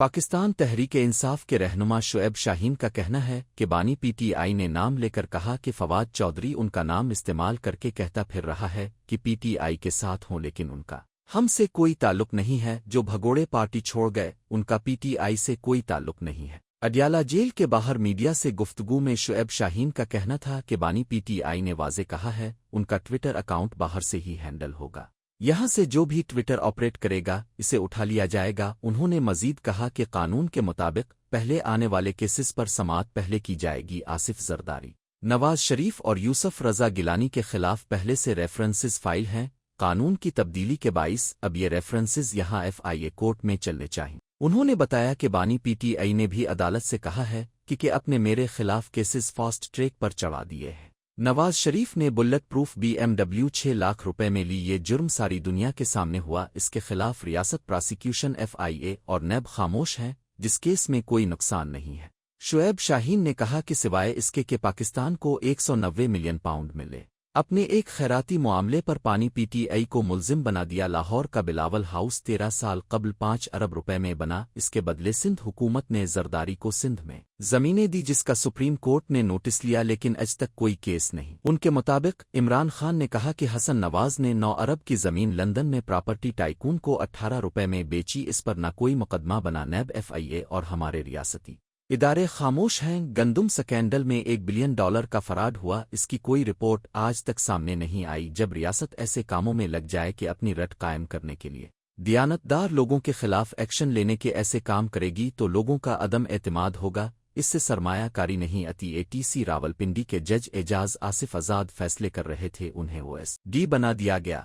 پاکستان تحریک انصاف کے رہنما شعیب شاہین کا کہنا ہے کہ بانی پی ٹی آئی نے نام لے کر کہا کہ فواد چودھری ان کا نام استعمال کر کے کہتا پھر رہا ہے کہ پی ٹی آئی کے ساتھ ہوں، لیکن ان کا ہم سے کوئی تعلق نہیں ہے۔ جو بھگوڑے پارٹی چھوڑ گئے ان کا پی ٹی آئی سے کوئی تعلق نہیں ہے۔ اڈیالہ جیل کے باہر میڈیا سے گفتگو میں شعیب شاہین کا کہنا تھا کہ بانی پی ٹی آئی نے واضح کہا ہے ان کا ٹویٹر اکاؤنٹ باہر سے ہی ہینڈل ہوگا، یہاں سے جو بھی ٹویٹر آپریٹ کرے گا اسے اٹھا لیا جائے گا۔ انہوں نے مزید کہا کہ قانون کے مطابق پہلے آنے والے کیسز پر سماعت پہلے کی جائے گی۔ آصف زرداری، نواز شریف اور یوسف رضا گیلانی کے خلاف پہلے سے ریفرنسز فائل ہیں۔ قانون کی تبدیلی کے باعث اب یہ ریفرنسز یہاں ایف آئی اے کورٹ میں چلنے چاہئیں۔ انہوں نے بتایا کہ بانی پی ٹی آئی نے بھی عدالت سے کہا ہے کہ اپنے میرے خلاف کیسز فاسٹ ٹریک پر چڑھا دیے ہیں۔ نواز شریف نے bullet proof B M W 6 lakh روپے میں لی، یہ جرم ساری دنیا کے سامنے ہوا۔ اس کے خلاف ریاست پراسیکیوشن ایف آئی اے اور نیب خاموش ہیں، جس کیس میں کوئی نقصان نہیں ہے۔ شعیب شاہین نے کہا کہ سوائے اس کے کہ پاکستان کو 190 ملین پاؤنڈ ملے، اپنے ایک خیراتی معاملے پر پانی پی ٹی آئی کو ملزم بنا دیا۔ لاہور کا بلاول ہاؤس 13 سال قبل 5 ارب روپے میں بنا، اس کے بدلے سندھ حکومت نے زرداری کو سندھ میں زمینیں دی، جس کا سپریم کورٹ نے نوٹس لیا لیکن اج تک کوئی کیس نہیں۔ ان کے مطابق عمران خان نے کہا کہ حسن نواز نے 9 ارب کی زمین لندن میں پراپرٹی ٹائکون کو 18 روپے میں بیچی، اس پر نہ کوئی مقدمہ بنا۔ نیب، ایف آئی اے اور ہمارے ریاستی ادارے خاموش ہیں۔ گندم سکینڈل میں $1 بلین کا فراڈ ہوا، اس کی کوئی رپورٹ آج تک سامنے نہیں آئی۔ جب ریاست ایسے کاموں میں لگ جائے کہ اپنی رٹ قائم کرنے کے لیے دیانتدار لوگوں کے خلاف ایکشن لینے کے ایسے کام کرے گی تو لوگوں کا عدم اعتماد ہوگا، اس سے سرمایہ کاری نہیں آتی۔ اے ٹی سی راولپنڈی کے جج اعجاز آصف آزاد فیصلے کر رہے تھے، انہیں او ایس ڈی بنا دیا گیا۔